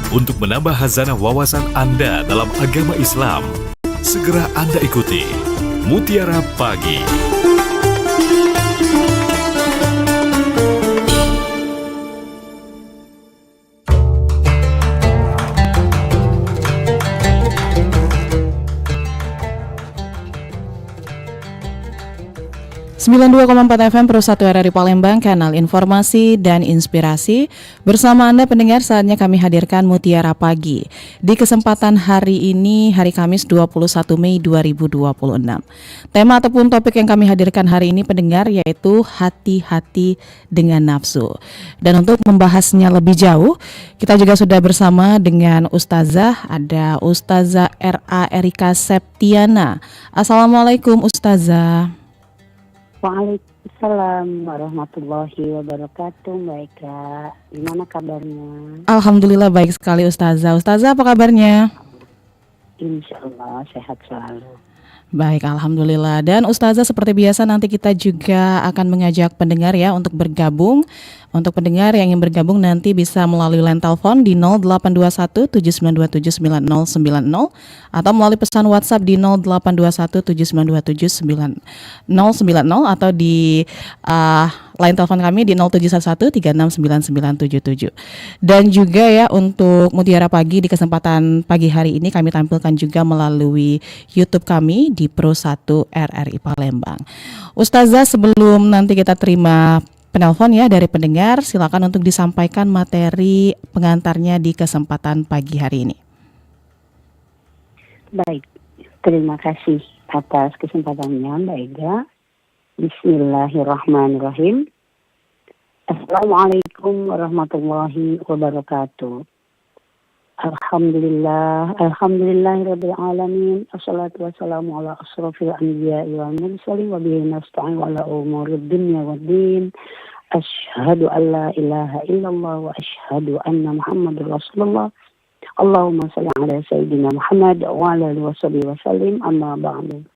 untuk menambah khazanah wawasan Anda dalam agama Islam. Segera Anda ikuti Mutiara Pagi. Sembilan 92,4 FM Pro 1 RRI Palembang, kanal informasi dan inspirasi. Bersama Anda pendengar, saatnya kami hadirkan Mutiara Pagi. Di kesempatan hari ini, hari Kamis 21 Mei 2026. Tema ataupun topik yang kami hadirkan hari ini pendengar yaitu hati-hati dengan nafsu. Dan untuk membahasnya lebih jauh, kita juga sudah bersama dengan Ustazah, ada Ustazah R.A. Erika Septiana. Assalamualaikum Ustazah. Waalaikumsalam warahmatullahi wabarakatuh. Baik Kak, gimana kabarnya? Alhamdulillah baik sekali Ustazah. Ustazah apa kabarnya? Insya Allah sehat selalu. Baik, Alhamdulillah. Dan Ustazah seperti biasa nanti kita juga akan mengajak pendengar ya untuk bergabung. Untuk pendengar yang ingin bergabung nanti bisa melalui line telepon di 0821 7927 9090 atau melalui pesan WhatsApp di 0821 7927 9090 atau di line telepon kami di 0711 369977. Dan juga ya untuk Mutiara Pagi di kesempatan pagi hari ini kami tampilkan juga melalui YouTube kami di Pro 1 RRI Palembang. Ustazah, sebelum nanti kita terima penelpon ya dari pendengar, silakan untuk disampaikan materi pengantarnya di kesempatan pagi hari ini. Baik, terima kasih atas kesempatannya Mbak Ega. Bismillahirrahmanirrahim. Assalamualaikum warahmatullahi wabarakatuh. Alhamdulillahirabbil alamin. Assalatu wassalamu ala asrofil anbiya'i wal mursalin wa bihi nasta'in wa ala umurid dunya waddin. Asyhadu an la ilaha illallah wa asyhadu anna Muhammadar Rasulullah. Allahumma shalli ala sayyidina Muhammad wa ala alihi wa sallim. Amma ba'du.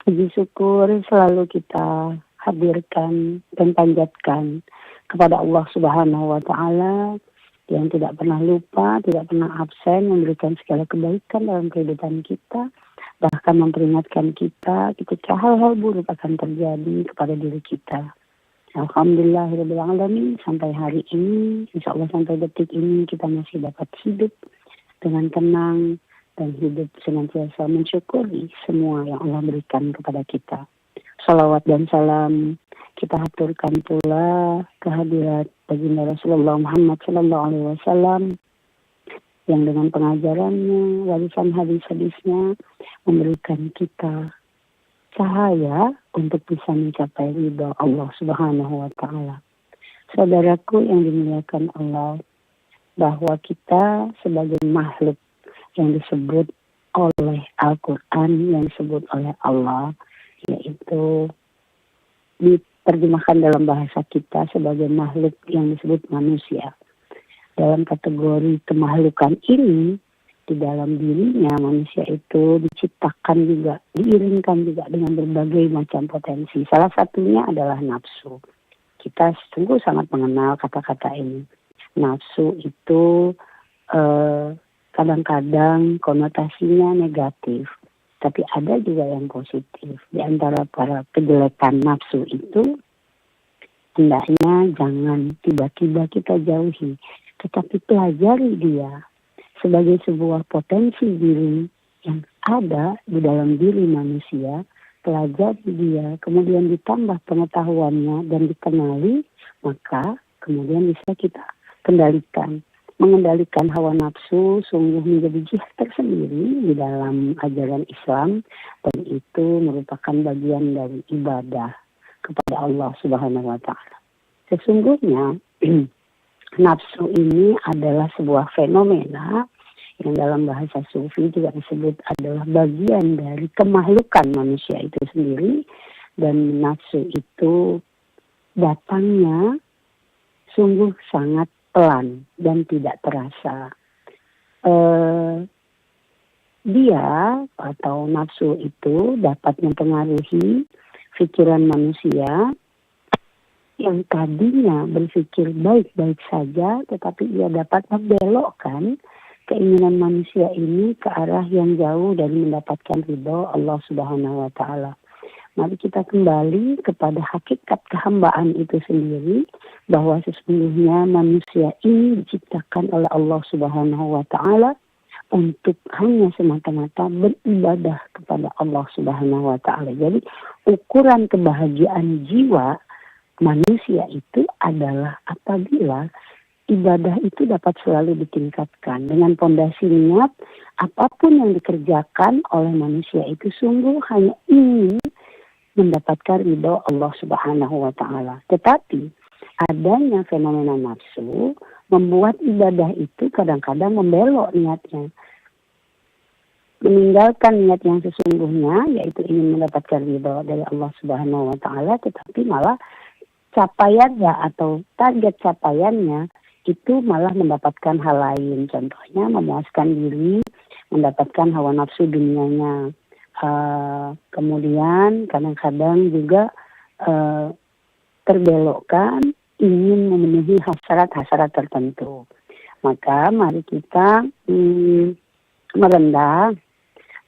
Puji syukur selalu kita hadirkan dan panjatkan kepada Allah Subhanahu wa taala yang tidak pernah lupa, tidak pernah absen memberikan segala kebaikan dalam kehidupan kita, bahkan memperingatkan kita ketika hal-hal buruk akan terjadi kepada diri kita. Alhamdulillahirabbil alamin, sampai hari ini, insyaallah sampai detik ini kita masih dapat hidup dengan tenang dan hidup senantiasa mensyukuri semua yang Allah berikan kepada kita. Salawat dan salam kita haturkan pula kehadirat baginda Rasulullah Muhammad sallallahu alaihi wasallam yang dengan pengajarannya, warisan hadis-hadisnya memberikan kita cahaya untuk bisa mencapai ridha Allah Subhanahu wa taala. Saudaraku yang dimuliakan Allah, bahwa kita sebagai makhluk yang disebut oleh Al-Qur'an, yang disebut oleh Allah, yaitu diterjemahkan dalam bahasa kita sebagai makhluk yang disebut manusia. Dalam kategori kemakhlukan ini, di dalam dirinya manusia itu diciptakan juga, diiringkan juga dengan berbagai macam potensi. Salah satunya adalah nafsu. Kita sungguh sangat mengenal kata-kata ini. Nafsu itu kadang-kadang konotasinya negatif, tapi ada juga yang positif. Di antara para kejelekan nafsu itu, hendaknya jangan tiba-tiba kita jauhi, tetapi pelajari dia sebagai sebuah potensi diri yang ada di dalam diri manusia. Pelajari dia, kemudian ditambah pengetahuannya dan dikenali, maka kemudian bisa kita kendalikan. Mengendalikan hawa nafsu sungguh menjadi jihad tersendiri di dalam ajaran Islam, dan itu merupakan bagian dari ibadah kepada Allah Subhanahu wa taala. Sesungguhnya nafsu ini adalah sebuah fenomena yang dalam bahasa sufi juga disebut adalah bagian dari kemakhlukan manusia itu sendiri, dan nafsu itu datangnya sungguh sangat pelan dan tidak terasa. Dia atau nafsu itu dapat mempengaruhi pikiran manusia yang tadinya berpikir baik-baik saja, tetapi ia dapat membelokkan keinginan manusia ini ke arah yang jauh dari mendapatkan ridho Allah Subhanahu wa Ta'ala. Mari kita kembali kepada hakikat kehambaan itu sendiri, bahwa sesungguhnya manusia ini diciptakan oleh Allah Subhanahu wa Ta'ala untuk hanya semata-mata beribadah kepada Allah Subhanahu wa Ta'ala. Jadi ukuran kebahagiaan jiwa manusia itu adalah apabila ibadah itu dapat selalu ditingkatkan dengan pondasi niat. Apapun yang dikerjakan oleh manusia itu sungguh hanya ingin mendapatkan ridho Allah Subhanahu wa Ta'ala. Tetapi adanya fenomena nafsu membuat ibadah itu kadang-kadang membelok niatnya, meninggalkan niat yang sesungguhnya, yaitu ingin mendapatkan ridho dari Allah Subhanahu wa Ta'ala, tetapi malah capaiannya atau target capaiannya itu malah mendapatkan hal lain. Contohnya memuaskan diri, mendapatkan hawa nafsu dunianya. Kemudian kadang-kadang juga terbelokkan ingin memenuhi hasrat-hasrat tertentu. Maka mari kita merendah,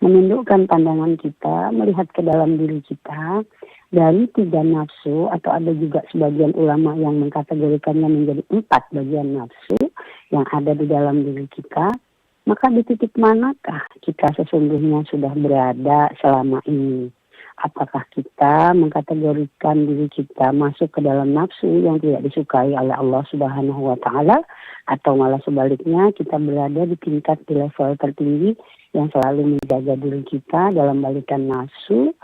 menundukkan pandangan kita, melihat ke dalam diri kita dari 3 nafsu, atau ada juga sebagian ulama yang mengkategorikannya menjadi 4 bagian nafsu yang ada di dalam diri kita. Maka di titik manakah kita sesungguhnya sudah berada selama ini? Apakah kita mengkategorikan diri kita masuk ke dalam nafsu yang tidak disukai oleh Allah Subhanahu wa Ta'ala, atau malah sebaliknya kita berada di tingkat di level tertinggi yang selalu menjaga diri kita dalam balikan nafsu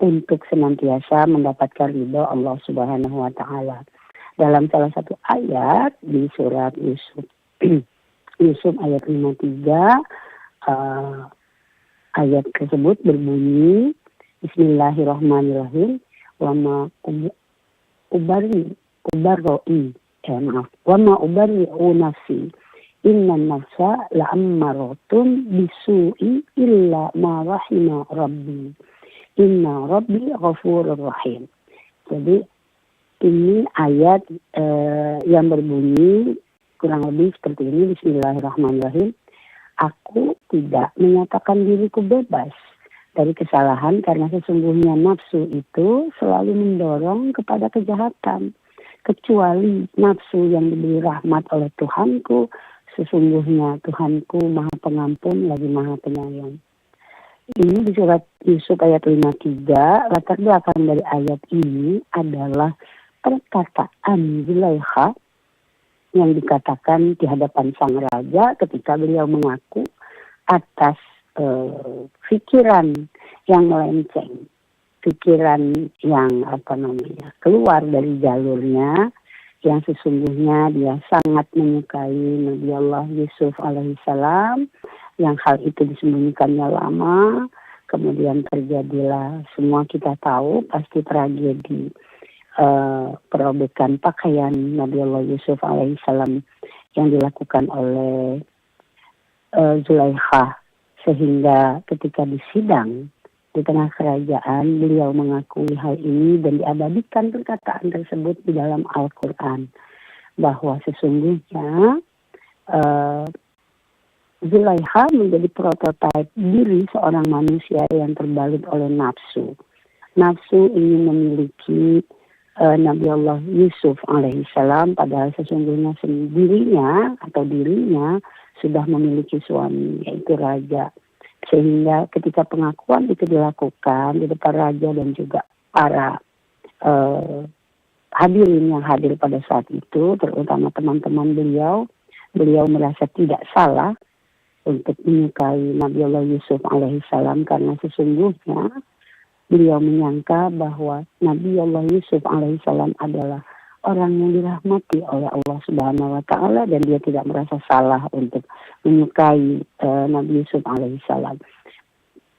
untuk senantiasa mendapatkan ridho Allah Subhanahu wa Ta'ala. Dalam salah satu ayat di surat Yusuf Yusuf ayat 53, ayat tersebut berbunyi, Bismillahirrahmanirrahim, wama ubarri'u nafsi, innan nafsa la'ammaratun bisu'i illa ma rahima rabbi, inna rabbi ghafurur rahim. Jadi ini ayat yang berbunyi kurang lebih seperti ini, Bismillahirrahmanirrahim. Aku tidak menyatakan diriku bebas dari kesalahan, karena sesungguhnya nafsu itu selalu mendorong kepada kejahatan. Kecuali nafsu yang diberi rahmat oleh Tuhanku, sesungguhnya Tuhanku Maha Pengampun lagi Maha Penyayang. Ini di surat Yusuf ayat 53, latar belakang dari ayat ini adalah perkataan Zulaikha yang dikatakan di hadapan sang raja ketika beliau mengaku atas pikiran yang melenceng, pikiran yang keluar dari jalurnya, yang sesungguhnya dia sangat menyukai Nabi Allah Yusuf alaihissalam, yang hal itu disembunyikannya lama. Kemudian terjadilah, semua kita tahu pasti tragedi perobekan pakaian Nabi Allah Yusuf alaihissalam yang dilakukan oleh Zulaikha, sehingga ketika disidang di tengah kerajaan beliau mengakui hal ini dan diabadikan perkataan tersebut di dalam Al-Quran, bahwa sesungguhnya Zulaikha menjadi prototipe diri seorang manusia yang terbalut oleh nafsu. Nafsu ingin memiliki Nabi Allah Yusuf alaihissalam, padahal sesungguhnya dirinya sudah memiliki suami, yaitu raja. Sehingga ketika pengakuan itu dilakukan di depan raja dan juga para hadirin yang hadir pada saat itu, terutama teman-teman beliau merasa tidak salah untuk menyukai Nabi Allah Yusuf alaihissalam, karena sesungguhnya beliau menyangka bahwa Nabi Allah Yusuf alaihissalam adalah orang yang dirahmati oleh Allah Subhanahu wa Ta'ala, dan dia tidak merasa salah untuk menyukai Nabi Yusuf alaihissalam.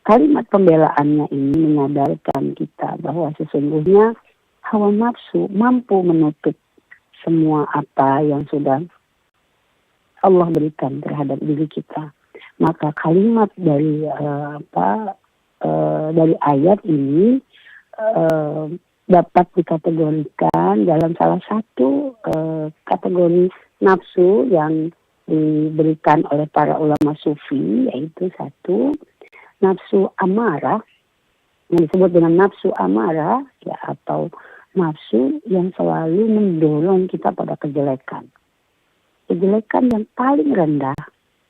Kalimat pembelaannya ini menyadarkan kita bahwa sesungguhnya hawa nafsu mampu menutup semua apa yang sudah Allah berikan terhadap diri kita. Maka kalimat dari ayat ini dapat dikategorikan dalam salah satu kategori nafsu yang diberikan oleh para ulama sufi, yaitu satu, nafsu amarah, yang disebut dengan nafsu amarah, ya, atau nafsu yang selalu mendorong kita pada kejelekan. Kejelekan yang paling rendah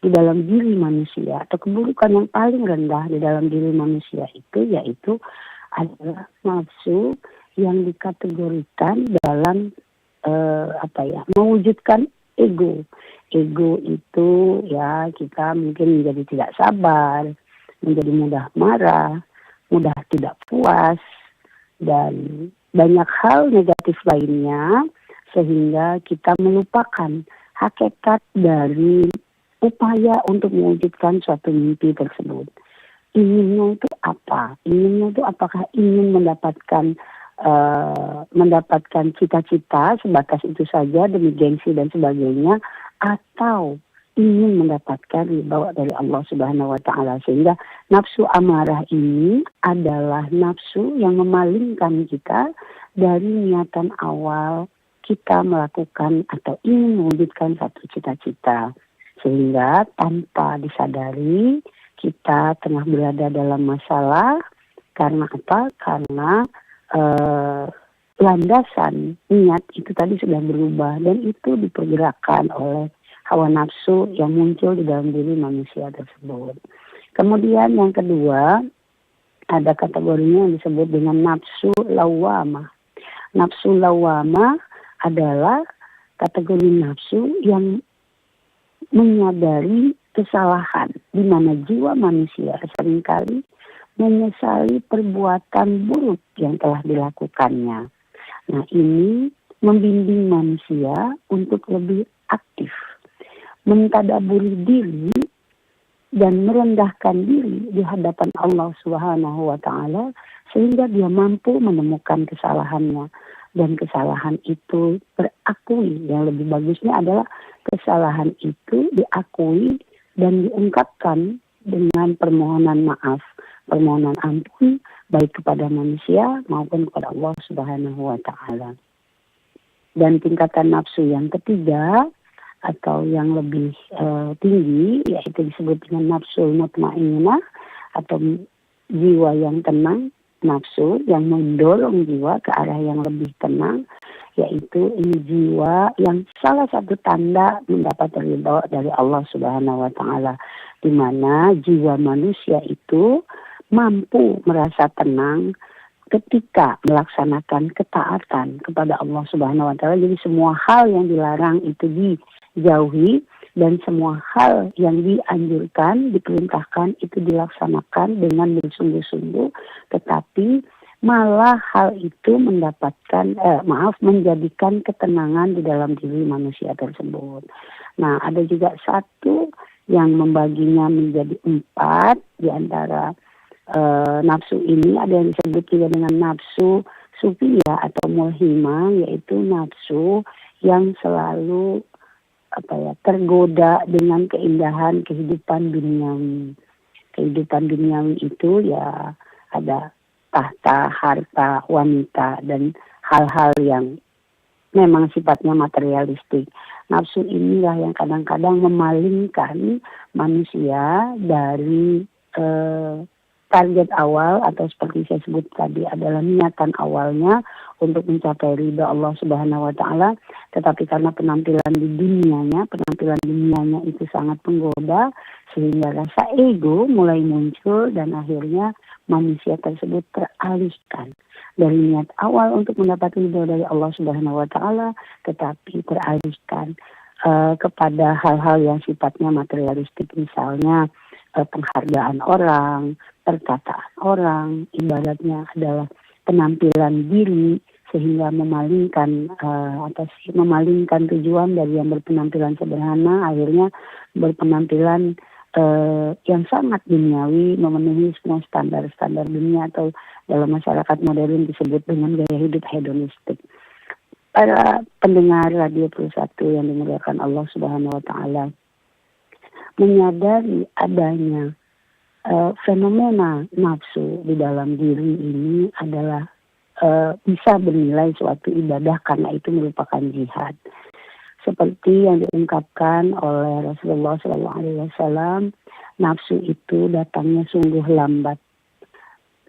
di dalam diri manusia, atau keburukan yang paling rendah di dalam diri manusia itu, yaitu adalah nafsu yang dikategorikan dalam mewujudkan ego. Ego itu ya kita mungkin menjadi tidak sabar, menjadi mudah marah, mudah tidak puas, dan banyak hal negatif lainnya, sehingga kita melupakan hakikat dari upaya untuk mewujudkan suatu mimpi tersebut. Inginnya itu apa? Inginnya itu apakah ingin mendapatkan cita-cita sebatas itu saja demi gengsi dan sebagainya, atau ingin mendapatkan ridha dari Allah Subhanahu wa taala, sehingga nafsu amarah ini adalah nafsu yang memalingkan kita dari niatan awal kita melakukan atau ingin mewujudkan satu cita-cita, sehingga tanpa disadari kita tengah berada dalam masalah. Karena apa? Karena landasan niat itu tadi sudah berubah, dan itu dipergerakkan oleh hawa nafsu yang muncul di dalam diri manusia tersebut. Kemudian yang kedua, ada kategorinya yang disebut dengan nafsu lawamah. Nafsu lawamah adalah kategori nafsu yang menyadari kesalahan, di mana jiwa manusia seringkali menyesali perbuatan buruk yang telah dilakukannya. Nah, ini membimbing manusia untuk lebih aktif, mentadaburi diri dan merendahkan diri di hadapan Allah Subhanahu wa taala, sehingga dia mampu menemukan kesalahannya, dan kesalahan itu berakui. Yang lebih bagusnya adalah kesalahan itu diakui dan diungkapkan dengan permohonan maaf, permohonan ampun, baik kepada manusia maupun kepada Allah Subhanahu wa taala. Dan tingkatan nafsu yang ketiga atau yang lebih tinggi, yaitu disebut dengan nafsu mutmainnah atau jiwa yang tenang, nafsu yang mendorong jiwa ke arah yang lebih tenang, yaitu ini jiwa yang salah satu tanda mendapat ridha dari Allah Subhanahu wa taala, di mana jiwa manusia itu mampu merasa tenang ketika melaksanakan ketaatan kepada Allah Subhanahu wa taala. Jadi semua hal yang dilarang itu dijauhi, dan semua hal yang dianjurkan, diperintahkan itu dilaksanakan dengan bersungguh-sungguh, tetapi malah hal itu menjadikan ketenangan di dalam diri manusia tersebut. Nah, ada juga satu yang membaginya menjadi 4 di antara nafsu ini. Ada yang disebut juga dengan nafsu sufiyah atau mulhimah, yaitu nafsu yang selalu tergoda dengan keindahan kehidupan duniawi. Kehidupan duniawi itu ya ada tahta, harta, wanita, dan hal-hal yang memang sifatnya materialistik. Nafsu inilah yang kadang-kadang memalingkan manusia dari target awal, atau seperti saya sebut tadi adalah niatan awalnya untuk mencapai ridha Allah Subhanahu wa taala, tetapi karena penampilan dunianya itu sangat menggoda, sehingga rasa ego mulai muncul, dan akhirnya manusia tersebut teralihkan dari niat awal untuk mendapat ridha dari Allah Subhanahu wa taala, tetapi teralihkan kepada hal-hal yang sifatnya materialistik, misalnya penghargaan orang, perkataan orang, ibaratnya adalah penampilan diri, sehingga memalingkan tujuan dari yang berpenampilan sederhana, akhirnya berpenampilan yang sangat duniawi, memenuhi semua standar-standar dunia, atau dalam masyarakat modern disebut dengan gaya hidup hedonistik. Para pendengar Radio Plus 1 yang dimuliakan Allah Subhanahu wa taala, menyadari adanya fenomena nafsu di dalam diri ini adalah bisa bernilai suatu ibadah karena itu merupakan jihad. Seperti yang diungkapkan oleh Rasulullah SAW, nafsu itu datangnya sungguh lambat.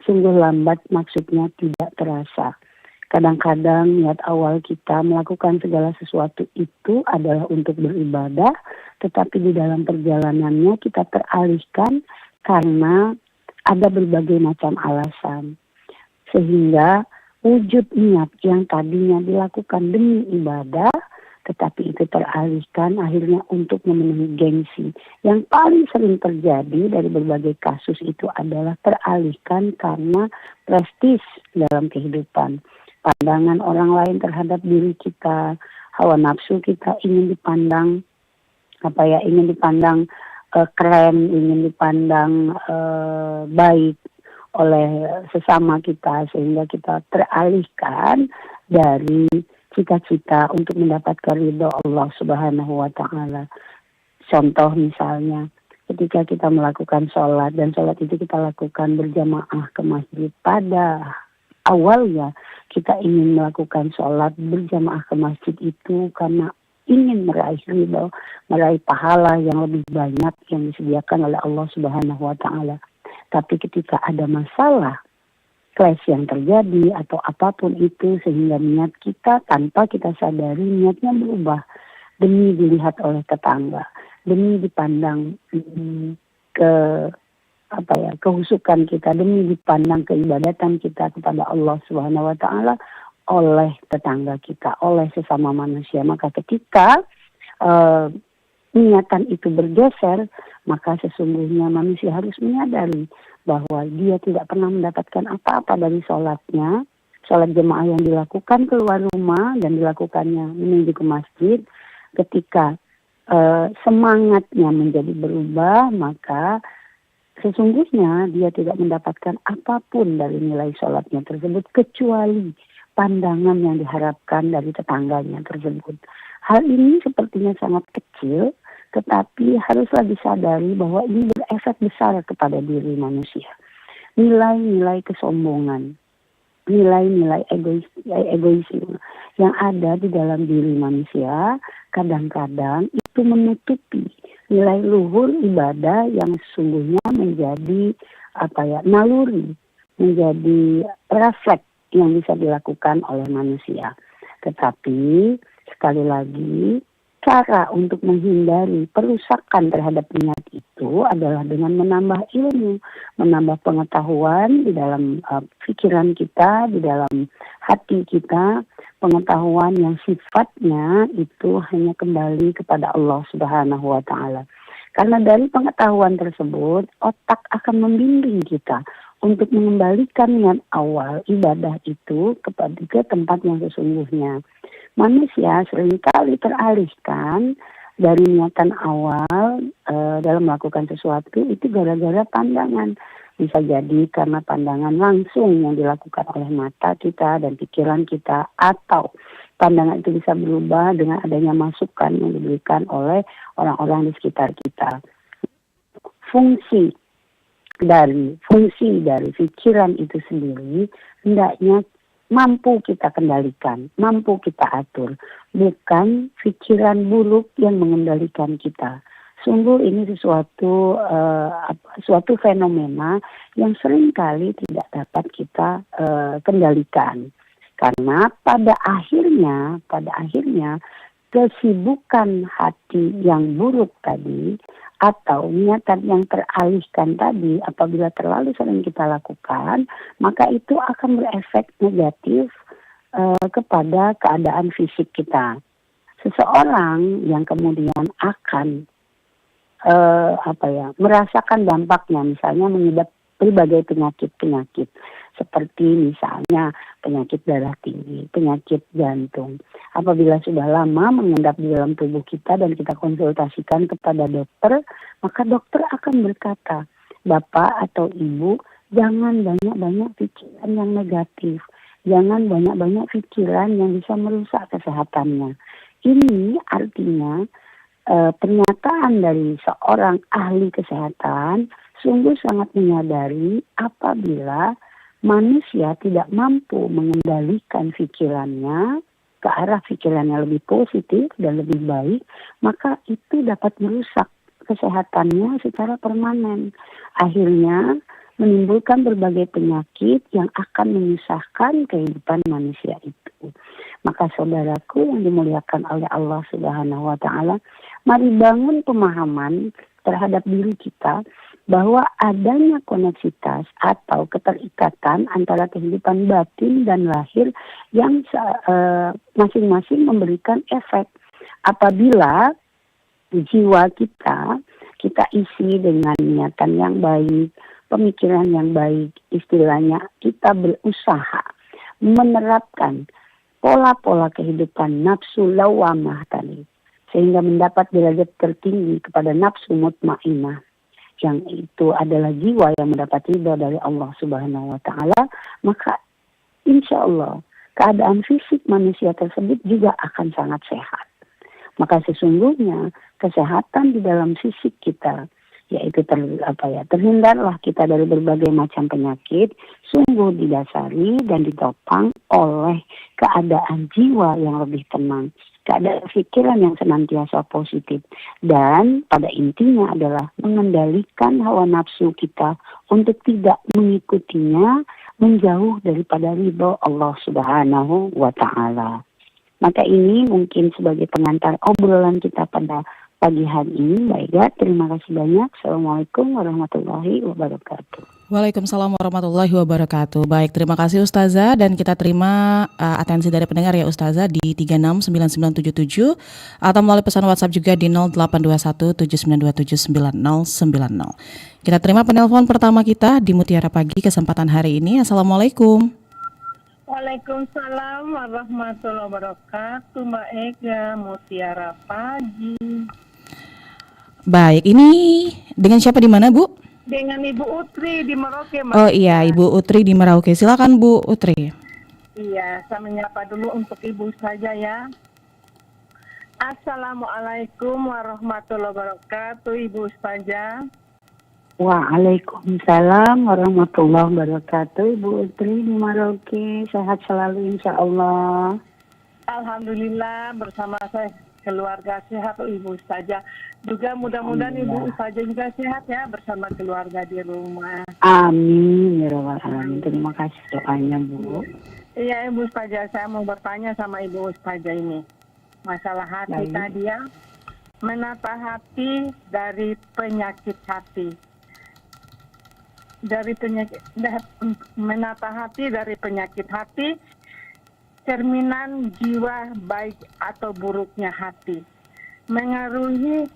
Sungguh lambat maksudnya tidak terasa. Kadang-kadang niat awal kita melakukan segala sesuatu itu adalah untuk beribadah, tetapi di dalam perjalanannya kita teralihkan karena ada berbagai macam alasan. Sehingga wujud niat yang tadinya dilakukan demi ibadah, tetapi itu teralihkan akhirnya untuk memenuhi gengsi. Yang paling sering terjadi dari berbagai kasus itu adalah teralihkan karena prestis dalam kehidupan. Pandangan orang lain terhadap diri kita, hawa nafsu kita ingin dipandang keren, ingin dipandang baik oleh sesama kita, sehingga kita teralihkan dari cita-cita untuk mendapatkan ridho Allah Subhanahu wa Ta'ala. Contoh misalnya, ketika kita melakukan sholat, dan sholat itu kita lakukan berjamaah ke masjid. Pada awalnya kita ingin melakukan sholat berjamaah ke masjid itu karena ingin meraih ridho, meraih pahala yang lebih banyak yang disediakan oleh Allah Subhanahu wa Ta'ala. Tapi ketika ada masalah, clash yang terjadi atau apapun itu, sehingga niat kita tanpa kita sadari niatnya berubah demi dilihat oleh tetangga, demi dipandang kehusukan kita, demi dipandang keibadatan kita kepada Allah Subhanahu wa Ta'ala oleh tetangga kita, oleh sesama manusia. Maka ketika niatan itu bergeser, maka sesungguhnya manusia harus menyadari bahwa dia tidak pernah mendapatkan apa-apa dari sholatnya, sholat jemaah yang dilakukan keluar rumah dan dilakukannya menuju ke masjid. Ketika semangatnya menjadi berubah, maka sesungguhnya dia tidak mendapatkan apapun dari nilai sholatnya tersebut, kecuali pandangan yang diharapkan dari tetangganya tersebut. Hal ini sepertinya sangat kecil, tetapi haruslah disadari bahwa ini berefek besar kepada diri manusia. Nilai-nilai kesombongan, nilai-nilai egoisme yang ada di dalam diri manusia kadang-kadang itu menutupi nilai luhur ibadah yang sesungguhnya menjadi naluri, menjadi refleks yang bisa dilakukan oleh manusia. Tetapi sekali lagi, cara untuk menghindari perusakan terhadap niat itu adalah dengan menambah ilmu, menambah pengetahuan di dalam pikiran kita, di dalam hati kita, pengetahuan yang sifatnya itu hanya kembali kepada Allah Subhanahu wa Ta'ala. Karena dari pengetahuan tersebut, otak akan membimbing kita untuk mengembalikan niat awal ibadah itu ke tempat yang sesungguhnya. Manusia seringkali teralihkan dari niatan awal dalam melakukan sesuatu itu gara-gara pandangan. Bisa jadi karena pandangan langsung yang dilakukan oleh mata kita dan pikiran kita, atau pandangan itu bisa berubah dengan adanya masukan yang diberikan oleh orang-orang di sekitar kita. Fungsi dari pikiran itu sendiri hendaknya mampu kita kendalikan, mampu kita atur, bukan pikiran buruk yang mengendalikan kita. Sungguh ini suatu fenomena yang seringkali tidak dapat kita kendalikan. Karena pada akhirnya kesibukan hati yang buruk tadi atau niatan yang teralihkan tadi, apabila terlalu sering kita lakukan, maka itu akan berefek negatif kepada keadaan fisik kita. Seseorang yang kemudian akan merasakan dampaknya, misalnya mengidap berbagai penyakit seperti misalnya penyakit darah tinggi, penyakit jantung. Apabila sudah lama mengendap di dalam tubuh kita dan kita konsultasikan kepada dokter, maka dokter akan berkata, Bapak atau Ibu, jangan banyak-banyak pikiran yang negatif, jangan banyak-banyak pikiran yang bisa merusak kesehatannya. Ini artinya pernyataan dari seorang ahli kesehatan sungguh sangat menyadari apabila manusia tidak mampu mengendalikan pikirannya ke arah pikiran yang lebih positif dan lebih baik, maka itu dapat merusak kesehatannya secara permanen. Akhirnya menimbulkan berbagai penyakit yang akan menyusahkan kehidupan manusia itu. Maka saudaraku yang dimuliakan oleh Allah Subhanahu wa taala, mari bangun pemahaman terhadap diri kita bahwa adanya koneksitas atau keterikatan antara kehidupan batin dan lahir yang masing-masing memberikan efek. Apabila jiwa kita isi dengan niatan yang baik, pemikiran yang baik, istilahnya kita berusaha menerapkan pola-pola kehidupan nafsu lawamah tadi, sehingga mendapat derajat tertinggi kepada nafsu mutmainah, yang itu adalah jiwa yang mendapat ridha dari Allah Subhanahu wa taala, maka insya Allah keadaan fisik manusia tersebut juga akan sangat sehat. Maka sesungguhnya kesehatan di dalam fisik kita, yaitu terhindarlah kita dari berbagai macam penyakit, sungguh didasari dan ditopang oleh keadaan jiwa yang lebih tenang, keadaan pikiran yang senantiasa positif, dan pada intinya adalah mengendalikan hawa nafsu kita untuk tidak mengikutinya, menjauh daripada ridha Allah Subhanahu wa taala. Maka ini mungkin sebagai pengantar obrolan kita pada pagi hari ini. Baiklah, terima kasih banyak. Assalamualaikum warahmatullahi wabarakatuh. Waalaikumsalam warahmatullahi wabarakatuh. Baik, terima kasih Ustazah, dan kita terima atensi dari pendengar ya Ustazah di 369977 atau melalui pesan WhatsApp juga di 082179279090. Kita terima penelpon pertama kita di Mutiara Pagi kesempatan hari ini. Assalamualaikum. Waalaikumsalam warahmatullahi wabarakatuh. Mbak Ega, Mutiara Pagi. Baik, ini dengan siapa di mana, Bu? Dengan Ibu Utri di Merauke, Mbak. Oh iya, Ibu Utri di Merauke. Silakan Bu Utri. Iya, saya menyapa dulu untuk Ibu saja ya. Assalamualaikum warahmatullahi wabarakatuh, Ibu Ustazah. Waalaikumsalam warahmatullahi wabarakatuh. Ibu Utri di Merauke, sehat selalu insya Allah. Alhamdulillah, bersama saya keluarga sehat, Ibu Ustazah. Juga mudah-mudahan Ibu Ustazah juga sehat ya bersama keluarga di rumah. Amin ya rabbal alamin. Terima kasih doanya, Bu. Iya, Ibu Ustazah, saya mau bertanya sama Ibu Ustazah ini. Masalah hati tadi ya. Menata hati dari penyakit hati. Menata hati dari penyakit hati, cerminan jiwa baik atau buruknya hati, mengaruhi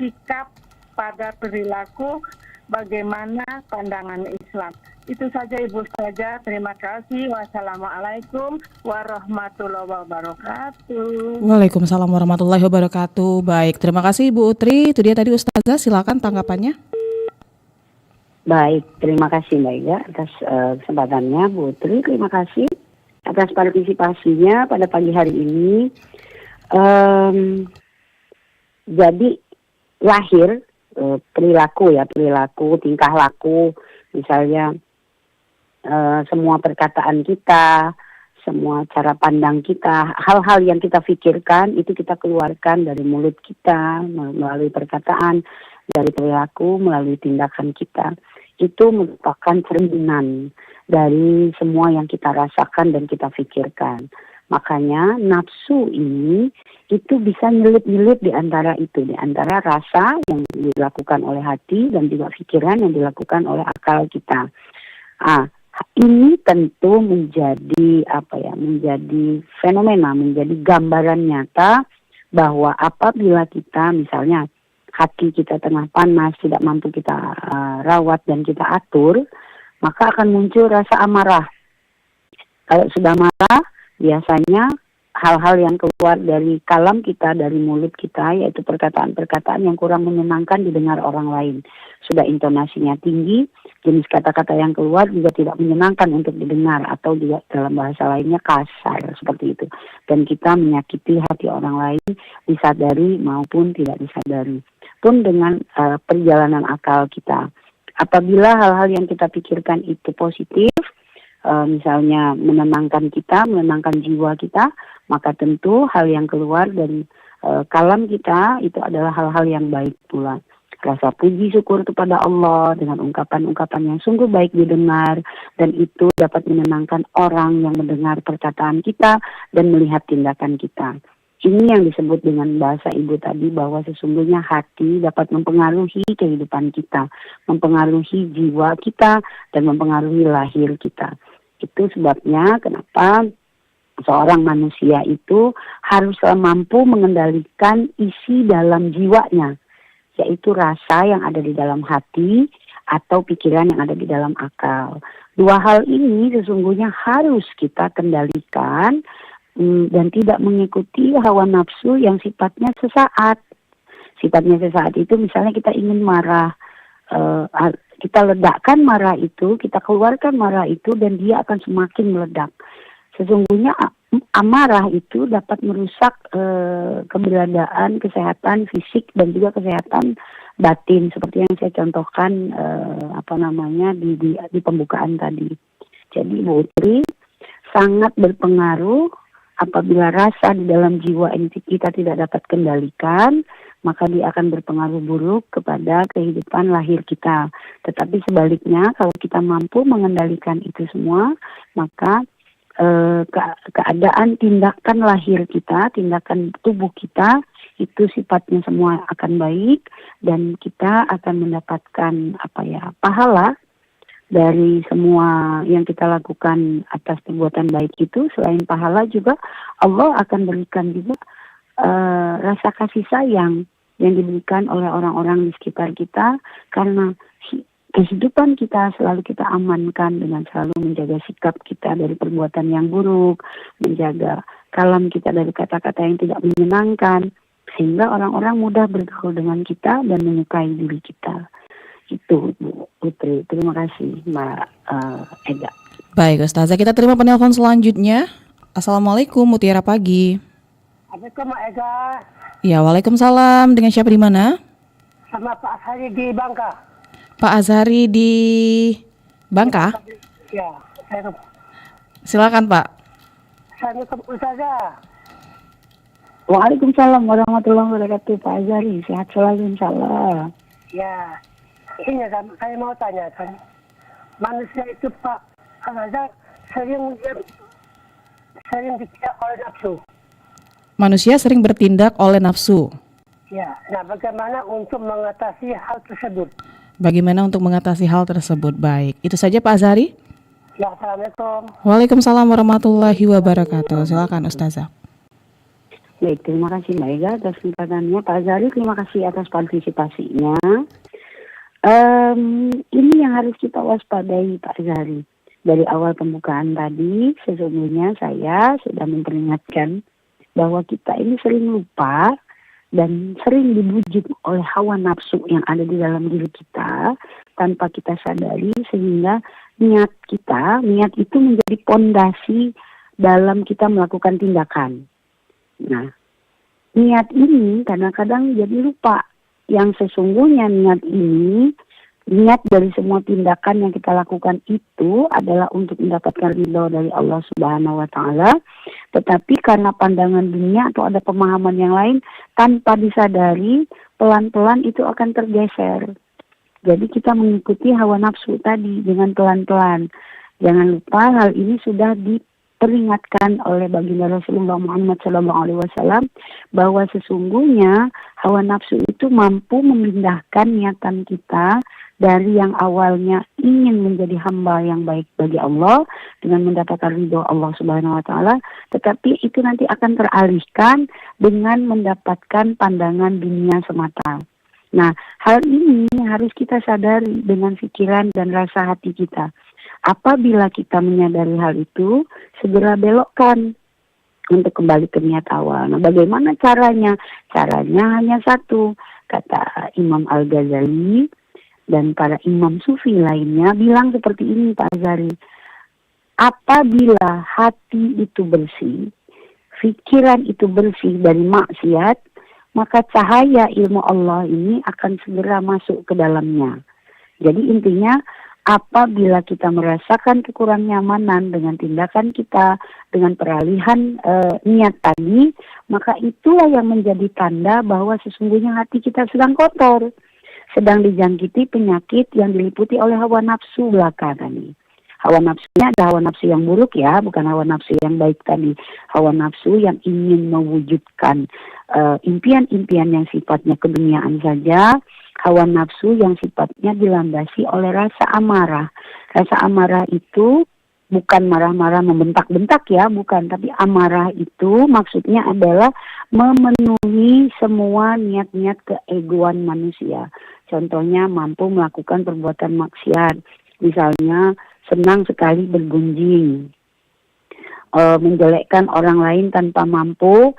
sikap pada perilaku, bagaimana pandangan Islam. Itu saja Ibu Ustazah, terima kasih. Wassalamualaikum warahmatullahi wabarakatuh. Waalaikumsalam warahmatullahi wabarakatuh. Baik, terima kasih Ibu Utri. Itu dia tadi Ustazah, silakan tanggapannya. Baik, terima kasih Mbak Ega atas kesempatannya, Bu Utri. Terima kasih atas partisipasinya pada pagi hari ini. Jadi lahir perilaku, tingkah laku, misalnya semua perkataan kita, semua cara pandang kita, hal-hal yang kita pikirkan itu kita keluarkan dari mulut kita, melalui perkataan, dari perilaku, melalui tindakan kita. Itu merupakan cerminan dari semua yang kita rasakan dan kita pikirkan. Makanya nafsu ini itu bisa nyelip-nyelip di antara itu, di antara rasa yang dilakukan oleh hati dan juga pikiran yang dilakukan oleh akal kita. Ini tentu menjadi menjadi fenomena, menjadi gambaran nyata bahwa apabila kita misalnya hati kita tengah panas, tidak mampu kita rawat dan kita atur, maka akan muncul rasa amarah. Kalau sudah marah, biasanya hal-hal yang keluar dari kalam kita, dari mulut kita, yaitu perkataan-perkataan yang kurang menyenangkan didengar orang lain. Sudah intonasinya tinggi, jenis kata-kata yang keluar juga tidak menyenangkan untuk didengar, atau juga dalam bahasa lainnya kasar, seperti itu. Dan kita menyakiti hati orang lain, disadari maupun tidak disadari. Pun dengan perjalanan akal kita. Apabila hal-hal yang kita pikirkan itu positif, misalnya menenangkan kita, menenangkan jiwa kita, maka tentu hal yang keluar dari kalam kita itu adalah hal-hal yang baik pula. Rasa puji syukur kepada Allah dengan ungkapan-ungkapan yang sungguh baik didengar, dan itu dapat menenangkan orang yang mendengar perkataan kita dan melihat tindakan kita. Ini yang disebut dengan bahasa ibu tadi, bahwa sesungguhnya hati dapat mempengaruhi kehidupan kita, mempengaruhi jiwa kita, dan mempengaruhi lahir kita. Itu sebabnya kenapa seorang manusia itu harus mampu mengendalikan isi dalam jiwanya, yaitu rasa yang ada di dalam hati atau pikiran yang ada di dalam akal. Dua hal ini sesungguhnya harus kita kendalikan dan tidak mengikuti hawa nafsu yang sifatnya sesaat. Sifatnya sesaat itu misalnya kita ingin marah, kita ledakkan marah itu, kita keluarkan marah itu, dan dia akan semakin meledak. Sesungguhnya amarah itu dapat merusak keberadaan, kesehatan fisik dan juga kesehatan batin, seperti yang saya contohkan di pembukaan tadi. Jadi Bu Utri, sangat berpengaruh apabila rasa di dalam jiwa ini kita tidak dapat kendalikan, maka dia akan berpengaruh buruk kepada kehidupan lahir kita. Tetapi sebaliknya, kalau kita mampu mengendalikan itu semua, maka keadaan tindakan lahir kita, tindakan tubuh kita, itu sifatnya semua akan baik, dan kita akan mendapatkan pahala dari semua yang kita lakukan atas perbuatan baik itu. Selain pahala juga Allah akan berikan juga rasa kasih sayang yang diberikan oleh orang-orang di sekitar kita, karena kehidupan kita selalu kita amankan dengan selalu menjaga sikap kita dari perbuatan yang buruk, menjaga kalam kita dari kata-kata yang tidak menyenangkan, sehingga orang-orang mudah bergaul dengan kita dan menyukai diri kita. Itu Bu Putri. Terima kasih Mbak Ega. Baik Ustazah, kita terima penelpon selanjutnya. Assalamualaikum, Mutiara Pagi. Assalamualaikum Mbak Ega. Ya, waalaikumsalam. Dengan siapa di mana? Sama Pak Azhari di Bangka. Pak Azhari di Bangka? Ya, saya Silakan Pak. Assalamualaikum Ustazah. Waalaikumsalam warahmatullahi wabarakatuh. Pak Azhari, sehat selalu insyaallah. Ya, ini saya mau tanyakan. Manusia itu Pak Azhar sering dikira oleh nafsu. Manusia sering bertindak oleh nafsu. Ya, nah bagaimana untuk mengatasi hal tersebut? Bagaimana untuk mengatasi hal tersebut? Baik, itu saja Pak Azhari. Ya, Assalamualaikum. Waalaikumsalam warahmatullahi wabarakatuh. Silakan Ustazah. Baik, terima kasih Mbak Ega atas kesempatannya. Pak Azhari, terima kasih atas partisipasinya. Ini yang harus kita waspadai Pak Azhari. Dari awal pembukaan tadi, sesungguhnya saya sudah memperingatkan bahwa kita ini sering lupa dan sering dibujuk oleh hawa nafsu yang ada di dalam diri kita tanpa kita sadari, sehingga niat itu menjadi pondasi dalam kita melakukan tindakan. Nah, niat ini kadang-kadang jadi lupa yang sesungguhnya niat dari semua tindakan yang kita lakukan itu adalah untuk mendapatkan ridho dari Allah Subhanahu wa Ta'ala. Tetapi karena pandangan dunia atau ada pemahaman yang lain, tanpa disadari, pelan-pelan itu akan tergeser. Jadi kita mengikuti hawa nafsu tadi dengan pelan-pelan. Jangan lupa hal ini sudah diperingatkan oleh baginda Rasulullah Muhammad SAW, bahwa sesungguhnya hawa nafsu itu mampu memindahkan niatan kita dari yang awalnya ingin menjadi hamba yang baik bagi Allah dengan mendapatkan ridho Allah Subhanahu wa Ta'ala, tetapi itu nanti akan teralihkan dengan mendapatkan pandangan dunia semata. Nah, hal ini harus kita sadari dengan pikiran dan rasa hati kita. Apabila kita menyadari hal itu, segera belokkan untuk kembali ke niat awal. Nah, bagaimana caranya? Caranya hanya satu. Kata Imam Al-Ghazali dan para imam sufi lainnya bilang seperti ini Pak Azhari. Apabila hati itu bersih, pikiran itu bersih dari maksiat, maka cahaya ilmu Allah ini akan segera masuk ke dalamnya. Jadi intinya, apabila kita merasakan kekurang nyamanan dengan tindakan kita, dengan peralihan niat tadi, maka itulah yang menjadi tanda bahwa sesungguhnya hati kita sedang kotor, sedang dijangkiti penyakit yang diliputi oleh hawa nafsu belaka tadi. Hawa nafsunya ada hawa nafsu yang buruk ya, bukan hawa nafsu yang baik tadi. Hawa nafsu yang ingin mewujudkan impian-impian yang sifatnya keduniaan saja. Hawa nafsu yang sifatnya dilandasi oleh rasa amarah. Rasa amarah itu bukan marah-marah membentak-bentak ya, bukan. Tapi amarah itu maksudnya adalah memenuhi semua niat-niat keegoan manusia. Contohnya mampu melakukan perbuatan maksiat. Misalnya senang sekali bergunjing, menjelekkan orang lain tanpa mampu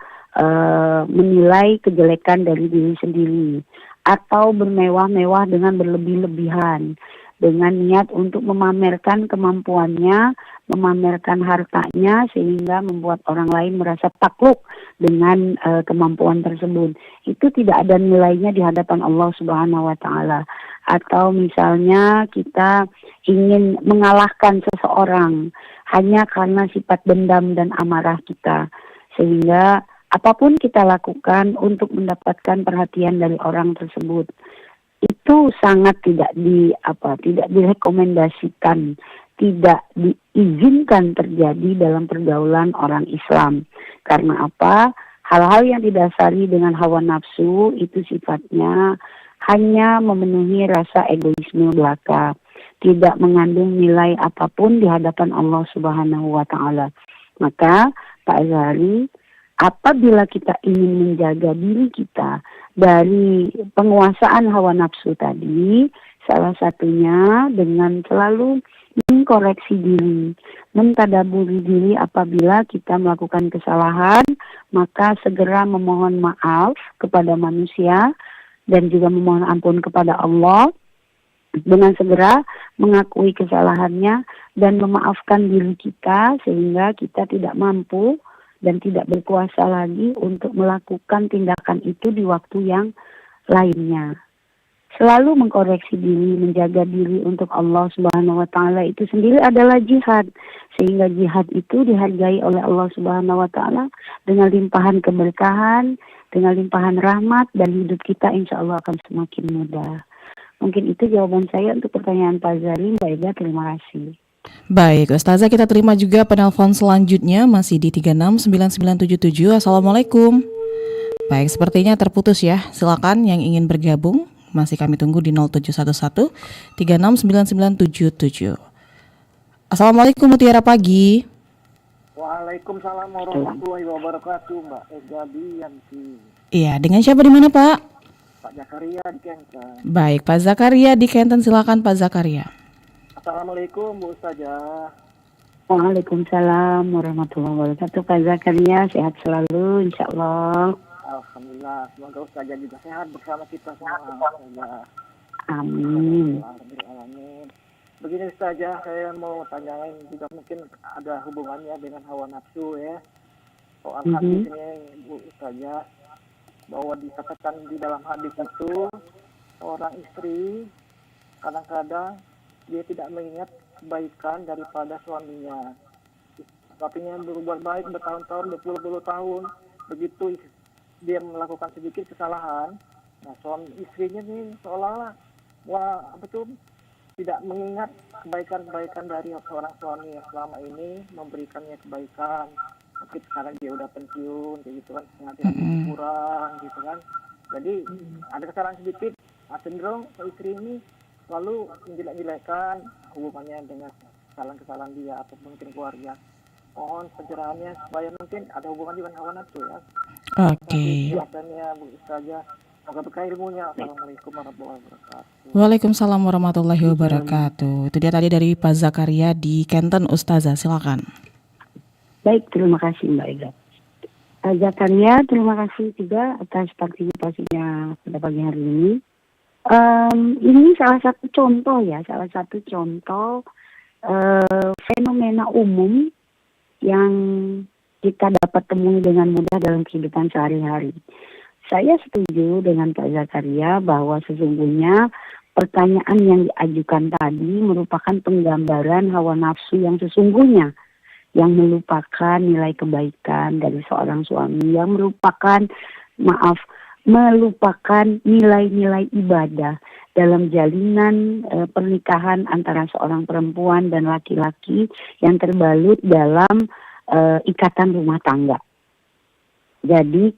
menilai kejelekan dari diri sendiri, atau bermewah-mewah dengan berlebih-lebihan dengan niat untuk memamerkan kemampuannya, memamerkan hartanya sehingga membuat orang lain merasa takluk dengan kemampuan tersebut. Itu tidak ada nilainya di hadapan Allah Subhanahu wa taala. Atau misalnya kita ingin mengalahkan seseorang hanya karena sifat dendam dan amarah kita, sehingga apapun kita lakukan untuk mendapatkan perhatian dari orang tersebut, itu sangat tidak direkomendasikan, tidak diizinkan terjadi dalam pergaulan orang Islam. Karena apa? Hal-hal yang didasari dengan hawa nafsu itu sifatnya hanya memenuhi rasa egoisme belaka, tidak mengandung nilai apapun di hadapan Allah Subhanahu wa taala. Maka Pak Azhari, apabila kita ingin menjaga diri kita dari penguasaan hawa nafsu tadi, salah satunya dengan selalu mengkoreksi diri, mentadaburi diri apabila kita melakukan kesalahan, maka segera memohon maaf kepada manusia dan juga memohon ampun kepada Allah, dengan segera mengakui kesalahannya dan memaafkan diri kita sehingga kita tidak mampu dan tidak berkuasa lagi untuk melakukan tindakan itu di waktu yang lainnya. Selalu mengkoreksi diri, menjaga diri untuk Allah Subhanahu wa taala itu sendiri adalah jihad. Sehingga jihad itu dihargai oleh Allah Subhanahu wa taala dengan limpahan keberkahan, dengan limpahan rahmat, dan hidup kita insya Allah akan semakin mudah. Mungkin itu jawaban saya untuk pertanyaan Pak Azhari. Mbak Ega, terima kasih. Baik, Ustazah, kita terima juga penelpon selanjutnya masih di 369977. Assalamualaikum. Baik, sepertinya terputus ya. Silakan yang ingin bergabung, masih kami tunggu di 0711 369977. Assalamualaikum, Mutiara Pagi. Waalaikumsalam warahmatullahi wabarakatuh, Mbak Ega Bianti. Iya, dengan siapa di mana, Pak? Pak Zakaria di Kenten. Baik, Pak Zakaria di Kenten, silakan Pak Zakaria. Assalamualaikum Bu Ustazah. Waalaikumsalam warahmatullahi wabarakatuh. Pak Zakaria, sehat selalu insya Allah. Alhamdulillah, semoga Ustazah juga sehat bersama kita semua. Alhamdulillah. Amin. Amin. Begini Ustazah, saya mau tanyain juga mungkin ada hubungannya dengan hawa nafsu ya. Soal hadis ini Bu Ustazah, bahwa dikatakan di dalam hadis itu seorang istri kadang-kadang dia tidak mengingat kebaikan daripada suaminya. Suaminya berbuat baik bertahun-tahun, berpuluh-puluh tahun. Begitu dia melakukan sedikit kesalahan, nah suami istrinya nih seolah-olah tidak mengingat kebaikan-kebaikan dari seorang suami yang selama ini memberikannya kebaikan. Mungkin sekarang dia udah pensiun, kayak gitu kan, penghasilan kurang, gitu kan. Jadi ada kesalahan sedikit, cenderung istri ini lalu menjelek-jelekan hubungannya dengan kesalahan-kesalahan dia atau mungkin keluarga. Mohon pencerahannya supaya mungkin ada hubungan dengan hawa nafsu ya. Oke. Biasanya Bu Ustazah, semoga berkah ilmunya. Assalamualaikum warahmatullahi wabarakatuh. Waalaikumsalam warahmatullahi wabarakatuh. Itu dia tadi dari Pak Zakaria di Kenten, Ustazah, silakan. Baik, terima kasih Mbak Ega. Pak Zakaria, terima kasih juga atas partisipasinya pada pagi hari ini. Ini salah satu contoh fenomena umum yang kita dapat temui dengan mudah dalam kehidupan sehari-hari. Saya setuju dengan Pak Zakaria bahwa sesungguhnya pertanyaan yang diajukan tadi merupakan penggambaran hawa nafsu yang sesungguhnya, yang melupakan nilai kebaikan dari seorang suami, yang melupakan nilai-nilai ibadah dalam jalinan pernikahan antara seorang perempuan dan laki-laki yang terbalut dalam ikatan rumah tangga. Jadi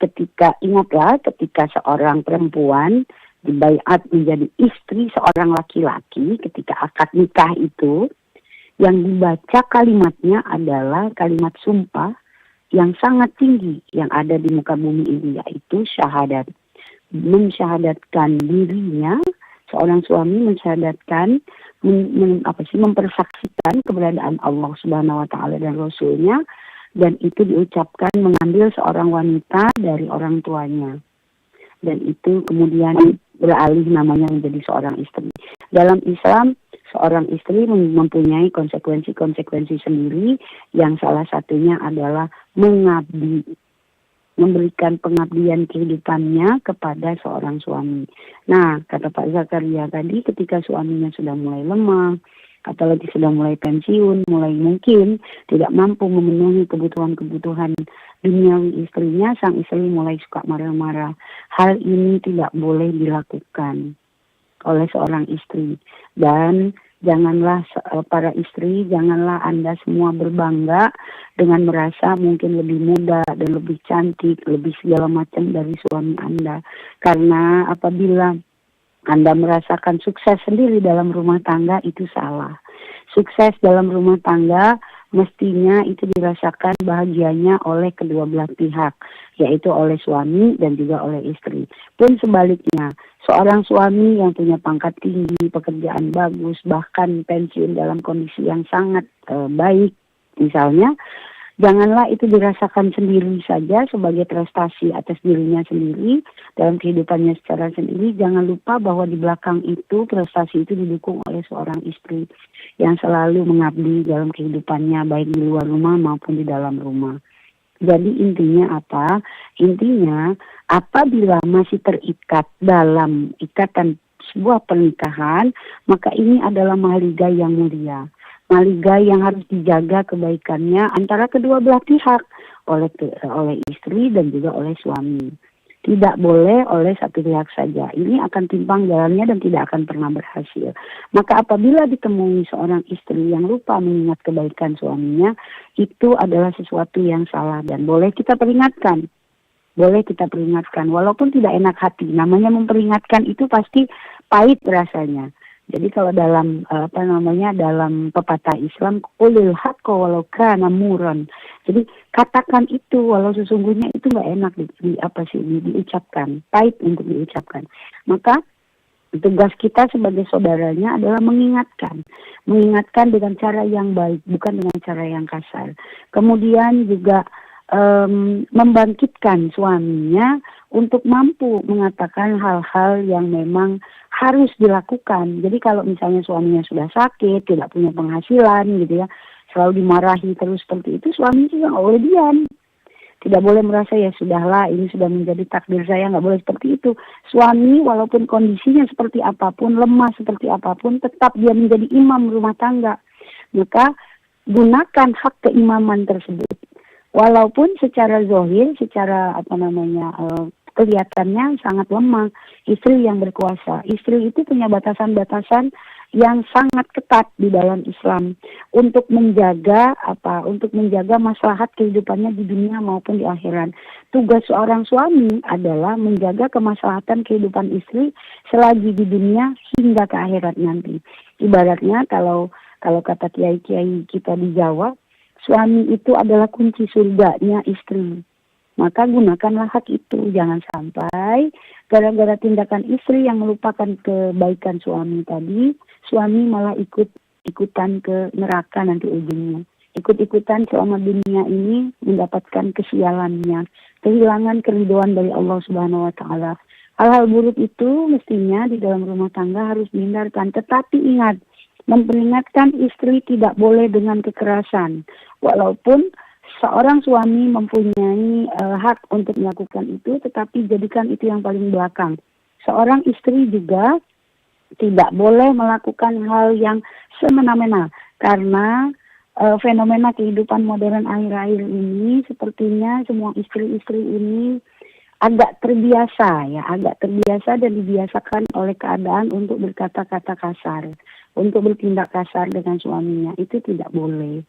ingatlah ketika seorang perempuan dibaiat menjadi istri seorang laki-laki, ketika akad nikah itu, yang dibaca kalimatnya adalah kalimat sumpah yang sangat tinggi yang ada di muka bumi ini, yaitu syahadat. Mensyahadatkan dirinya, seorang suami mensyahadatkan, mempersaksikan keberadaan Allah Subhanahu wa Ta'ala dan Rasulnya, dan itu diucapkan mengambil seorang wanita dari orang tuanya. Dan itu kemudian beralih namanya menjadi seorang istri. Dalam Islam, seorang istri mempunyai konsekuensi-konsekuensi sendiri, yang salah satunya adalah mengabdi, memberikan pengabdian kehidupannya kepada seorang suami. Nah, kata Pak Zakaria tadi, ketika suaminya sudah mulai lemah, atau lagi sudah mulai pensiun, mulai mungkin tidak mampu memenuhi kebutuhan-kebutuhan duniawi istrinya, sang istri mulai suka marah-marah. Hal ini tidak boleh dilakukan oleh seorang istri. Dan janganlah para istri, janganlah Anda semua berbangga dengan merasa mungkin lebih muda dan lebih cantik, lebih segala macam dari suami Anda. Karena apabila Anda merasakan sukses sendiri dalam rumah tangga, itu salah. Sukses dalam rumah tangga mestinya itu dirasakan bahagianya oleh kedua belah pihak, yaitu oleh suami dan juga oleh istri. Pun sebaliknya, seorang suami yang punya pangkat tinggi, pekerjaan bagus, bahkan pensiun dalam kondisi yang sangat baik, misalnya, janganlah itu dirasakan sendiri saja sebagai prestasi atas dirinya sendiri, dalam kehidupannya secara sendiri. Jangan lupa bahwa di belakang itu, prestasi itu didukung oleh seorang istri yang selalu mengabdi dalam kehidupannya, baik di luar rumah maupun di dalam rumah. Jadi intinya apa? Intinya apabila masih terikat dalam ikatan sebuah pernikahan, maka ini adalah mahligai yang mulia. Mahligai yang harus dijaga kebaikannya antara kedua belah pihak, oleh istri dan juga oleh suami. Tidak boleh oleh satu pihak saja. Ini akan timpang jalannya dan tidak akan pernah berhasil. Maka apabila ditemui seorang istri yang lupa mengingat kebaikan suaminya, itu adalah sesuatu yang salah dan boleh kita peringatkan. Boleh kita peringatkan, walaupun tidak enak hati. Namanya memperingatkan itu pasti pahit rasanya. Jadi kalau dalam dalam pepatah Islam, qulil haqqa walau kana murran. Jadi katakan itu walau sesungguhnya itu nggak enak diucapkan, pahit untuk diucapkan. Maka tugas kita sebagai saudaranya adalah mengingatkan dengan cara yang baik, bukan dengan cara yang kasar. Kemudian juga membangkitkan suaminya untuk mampu mengatakan hal-hal yang memang harus dilakukan. Jadi kalau misalnya suaminya sudah sakit, tidak punya penghasilan gitu ya, selalu dimarahi terus seperti itu, suami juga nggak boleh diam. Tidak boleh merasa ya sudahlah, ini sudah menjadi takdir saya, nggak boleh seperti itu. Suami walaupun kondisinya seperti apapun, lemah seperti apapun, tetap dia menjadi imam rumah tangga. Maka gunakan hak keimaman tersebut. Walaupun secara zahir, secara kelihatannya sangat lemah, istri yang berkuasa. Istri itu punya batasan-batasan yang sangat ketat di dalam Islam untuk menjaga maslahat kehidupannya di dunia maupun di akhirat. Tugas seorang suami adalah menjaga kemaslahatan kehidupan istri selagi di dunia hingga ke akhirat nanti. Ibaratnya kalau kata kiai-kiai kita di Jawa, suami itu adalah kunci surganya istri. Maka gunakanlah hak itu. Jangan sampai gara-gara tindakan istri yang melupakan kebaikan suami tadi, suami malah ikutan ke neraka nanti ujungnya. Ikut-ikutan selama dunia ini mendapatkan kesialannya, kehilangan keridhaan dari Allah Subhanahu wa Ta'ala. Hal-hal buruk itu mestinya di dalam rumah tangga harus dihindarkan. Tetapi ingat, memperingatkan istri tidak boleh dengan kekerasan. Walaupun seorang suami mempunyai hak untuk melakukan itu, tetapi jadikan itu yang paling belakang. Seorang istri juga tidak boleh melakukan hal yang semena-mena karena fenomena kehidupan modern akhir-akhir ini sepertinya semua istri-istri ini agak terbiasa dan dibiasakan oleh keadaan untuk berkata-kata kasar, untuk bertindak kasar dengan suaminya. Itu tidak boleh.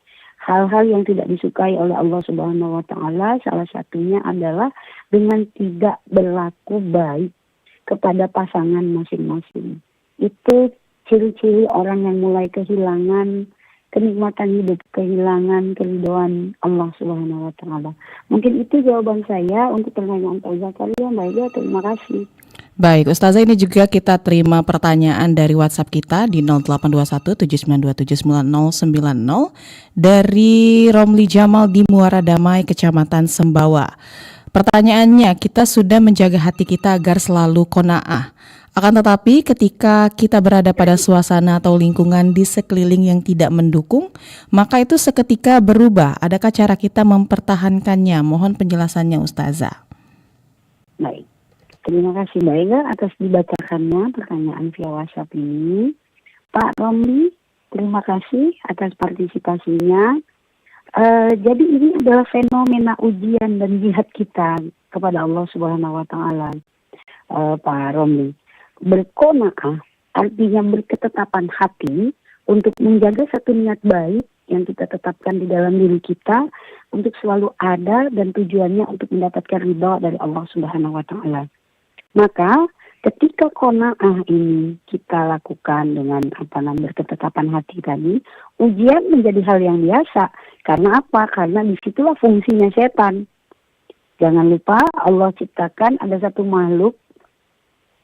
Hal-hal yang tidak disukai oleh Allah Subhanahu wa taala salah satunya adalah dengan tidak berlaku baik kepada pasangan masing-masing. Itu ciri-ciri orang yang mulai kehilangan kenikmatan hidup, kehilangan keridhaan Allah Subhanahu wa taala. Mungkin itu jawaban saya untuk pertanyaan Pak Zakaria. Mbak Ida, terima kasih. Baik, Ustazah, ini juga kita terima pertanyaan dari WhatsApp kita di 0821 79279090 dari Romli Jamal di Muara Damai, Kecamatan Sembawa. Pertanyaannya, kita sudah menjaga hati kita agar selalu qanaah. Akan tetapi ketika kita berada pada suasana atau lingkungan di sekeliling yang tidak mendukung, maka itu seketika berubah. Adakah cara kita mempertahankannya? Mohon penjelasannya, Ustazah. Baik. Terima kasih Mbak Ega atas dibacakannya pertanyaan via WhatsApp ini. Pak Romli, terima kasih atas partisipasinya. Jadi ini adalah fenomena ujian dan jihad kita kepada Allah Subhanahu wa taala. Pak Romli, berqanaah artinya berketetapan hati untuk menjaga satu niat baik yang kita tetapkan di dalam diri kita untuk selalu ada dan tujuannya untuk mendapatkan ridha dari Allah Subhanahu wa taala. Maka ketika qanaah ini kita lakukan dengan berketetapan hati tadi, ujian menjadi hal yang biasa. Karena apa? Karena disitulah fungsinya setan. Jangan lupa Allah ciptakan ada satu makhluk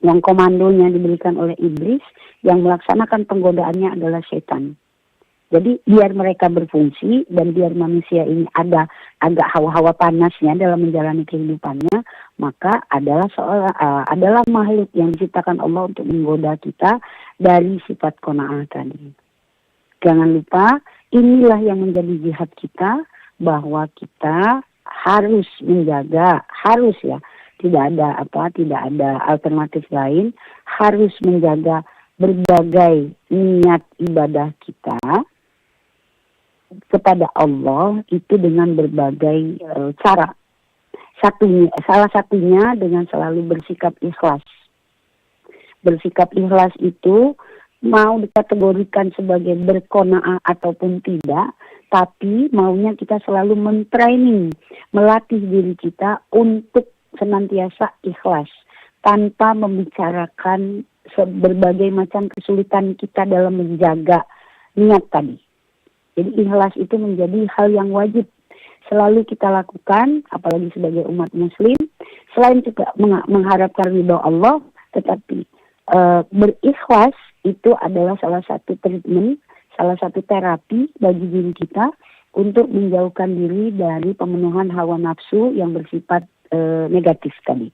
yang komandonya diberikan oleh iblis, yang melaksanakan penggodaannya adalah setan. Jadi biar mereka berfungsi dan biar manusia ini ada agak hawa-hawa panasnya dalam menjalani kehidupannya, maka adalah makhluk yang diciptakan Allah untuk menggoda kita dari sifat qanaah tadi. Jangan lupa, inilah yang menjadi jihad kita, bahwa kita harus menjaga, tidak ada alternatif lain, harus menjaga berbagai niat ibadah kita kepada Allah itu dengan berbagai cara. Salah satunya dengan selalu bersikap ikhlas. Bersikap ikhlas itu mau dikategorikan sebagai berqanaah ataupun tidak, tapi maunya kita selalu mentraining, melatih diri kita untuk senantiasa ikhlas tanpa membicarakan berbagai macam kesulitan kita dalam menjaga niat tadi. Jadi ikhlas itu menjadi hal yang wajib selalu kita lakukan, apalagi sebagai umat muslim. Selain juga mengharapkan ridha Allah, tetapi berikhlas itu adalah salah satu treatment, salah satu terapi bagi diri kita untuk menjauhkan diri dari pemenuhan hawa nafsu yang bersifat negatif tadi.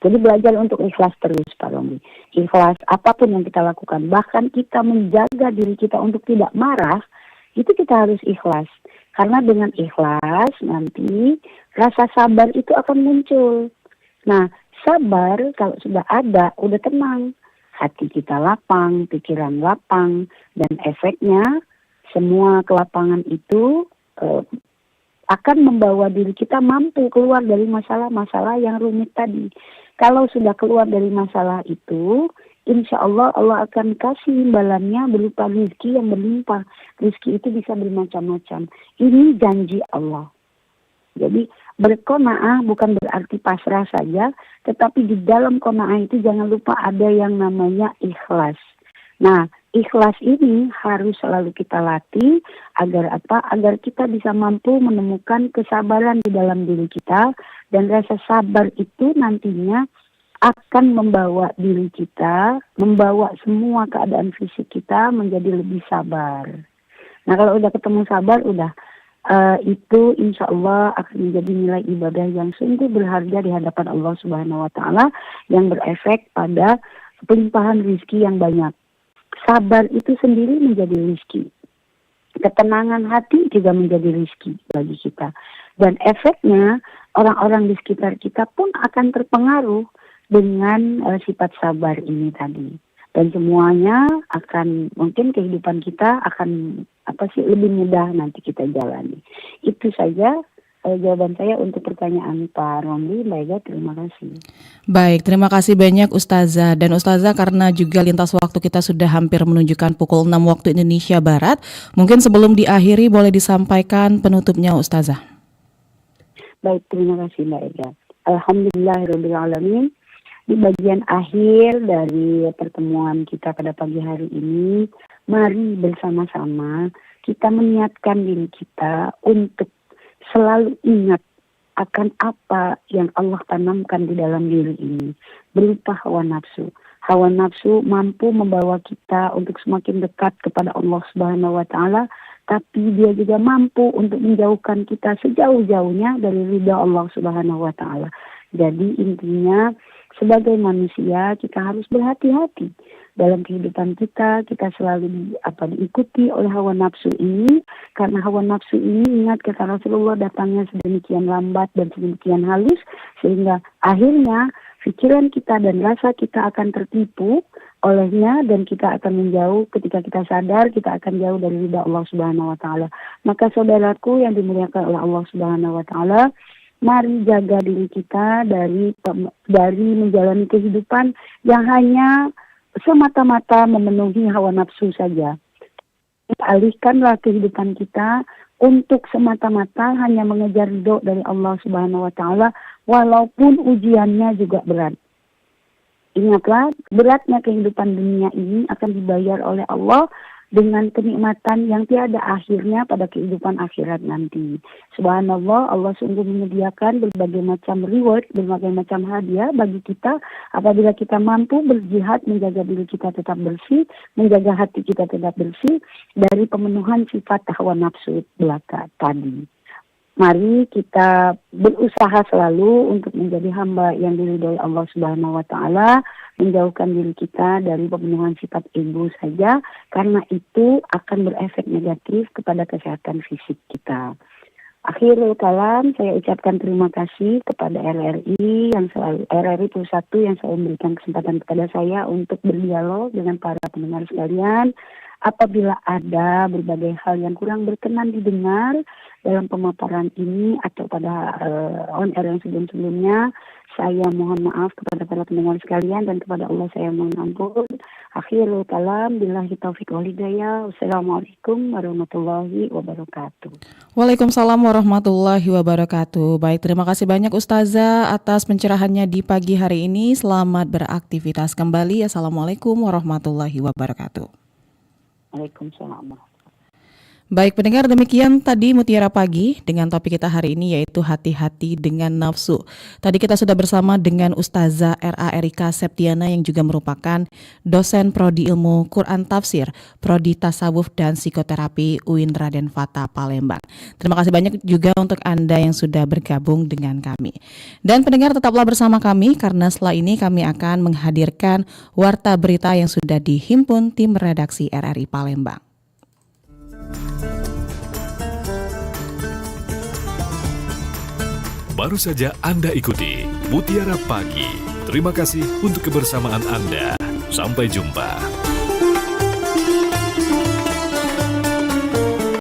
Jadi belajar untuk ikhlas terus, Pak Romli. Ikhlas apapun yang kita lakukan, bahkan kita menjaga diri kita untuk tidak marah, itu kita harus ikhlas. Karena dengan ikhlas nanti rasa sabar itu akan muncul. Nah, sabar kalau sudah ada, udah tenang. Hati kita lapang, pikiran lapang, dan efeknya semua kelapangan itu akan membawa diri kita mampu keluar dari masalah-masalah yang rumit tadi. Kalau sudah keluar dari masalah itu, insya Allah Allah akan kasih imbalannya berupa rezeki yang berlimpah. Rezeki itu bisa bermacam-macam. Ini janji Allah. Jadi berqanaah bukan berarti pasrah saja, tetapi di dalam qanaah itu jangan lupa ada yang namanya ikhlas. Nah, ikhlas ini harus selalu kita latih agar apa? Agar kita bisa mampu menemukan kesabaran di dalam diri kita, dan rasa sabar itu nantinya akan membawa diri kita, membawa semua keadaan fisik kita menjadi lebih sabar. Nah, kalau udah ketemu sabar, itu insya Allah akan menjadi nilai ibadah yang sungguh berharga di hadapan Allah Subhanahu wa taala, yang berefek pada pelimpahan rezeki yang banyak. Sabar itu sendiri menjadi rezeki. Ketenangan hati juga menjadi rezeki bagi kita. Dan efeknya orang-orang di sekitar kita pun akan terpengaruh dengan sifat sabar ini tadi. Dan semuanya akan, mungkin kehidupan kita akan lebih mudah nanti kita jalani. Itu saja jawaban saya untuk pertanyaan Pak Romli. Mbak Ega, terima kasih. Baik, terima kasih banyak Ustazah. Dan Ustazah, karena juga lintas waktu kita sudah hampir menunjukkan pukul 6 waktu Indonesia Barat, mungkin sebelum diakhiri boleh disampaikan penutupnya Ustazah. Baik, terima kasih Mbak Ega. Alhamdulillahirrahmanirrahim. Di bagian akhir dari pertemuan kita pada pagi hari ini, mari bersama-sama kita mengingatkan diri kita untuk selalu ingat akan apa yang Allah tanamkan di dalam diri ini, berupa hawa nafsu. Hawa nafsu mampu membawa kita untuk semakin dekat kepada Allah Subhanahu wa Ta'ala, tapi dia juga mampu untuk menjauhkan kita sejauh-jauhnya dari ridha Allah Subhanahu wa Ta'ala. Jadi intinya, sebagai manusia kita harus berhati-hati dalam kehidupan kita. Kita selalu diikuti oleh hawa nafsu ini, karena hawa nafsu ini, ingat kata Rasulullah, datangnya sedemikian lambat dan sedemikian halus, sehingga akhirnya pikiran kita dan rasa kita akan tertipu olehnya, dan kita akan menjauh. Ketika kita sadar, kita akan jauh dari ridha Allah Subhanahu wa Ta'ala. Maka saudaraku yang dimuliakan oleh Allah Subhanahu wa Ta'ala, mari jaga diri kita dari menjalani kehidupan yang hanya semata-mata memenuhi hawa nafsu saja. Alihkanlah kehidupan kita untuk semata-mata hanya mengejar ridho dari Allah Subhanahu wa Ta'ala, walaupun ujiannya juga berat. Ingatlah, beratnya kehidupan dunia ini akan dibayar oleh Allah dengan kenikmatan yang tiada akhirnya pada kehidupan akhirat nanti. Subhanallah, Allah sungguh menyediakan berbagai macam reward, berbagai macam hadiah bagi kita apabila kita mampu berjihad menjaga diri kita tetap bersih, menjaga hati kita tetap bersih dari pemenuhan sifat hawa nafsu belaka tadi. Mari kita berusaha selalu untuk menjadi hamba yang diridhoi Allah Subhanahu wa Ta'ala, menjauhkan diri kita dari pemenuhan sifat ego saja, karena itu akan berefek negatif kepada kesehatan fisik kita. Akhirul kalam, saya ucapkan terima kasih kepada RRI Pusat 1 yang selalu memberikan kesempatan kepada saya untuk berdialog dengan para pendengar sekalian. Apabila ada berbagai hal yang kurang berkenan didengar dalam pemaparan ini atau pada on air yang sebelum-sebelumnya, saya mohon maaf kepada para pendengar sekalian, dan kepada Allah saya mohon ampun. Akhirul kalam, billahi taufiq wal hidayah. Wassalamualaikum warahmatullahi wabarakatuh. Waalaikumsalam warahmatullahi wabarakatuh. Baik, terima kasih banyak Ustazah atas pencerahannya di pagi hari ini. Selamat beraktivitas kembali. Assalamualaikum warahmatullahi wabarakatuh. Waalaikumsalam. Baik pendengar, demikian tadi Mutiara Pagi dengan topik kita hari ini, yaitu hati-hati dengan nafsu. Tadi kita sudah bersama dengan Ustazah R.A. Erika Septiana yang juga merupakan dosen Prodi Ilmu Quran Tafsir, Prodi Tasawuf dan Psikoterapi UIN Raden Fata Palembang. Terima kasih banyak juga untuk Anda yang sudah bergabung dengan kami. Dan pendengar, tetaplah bersama kami karena setelah ini kami akan menghadirkan warta berita yang sudah dihimpun tim redaksi RRI Palembang. Baru saja Anda ikuti Mutiara Pagi. Terima kasih untuk kebersamaan Anda. Sampai jumpa.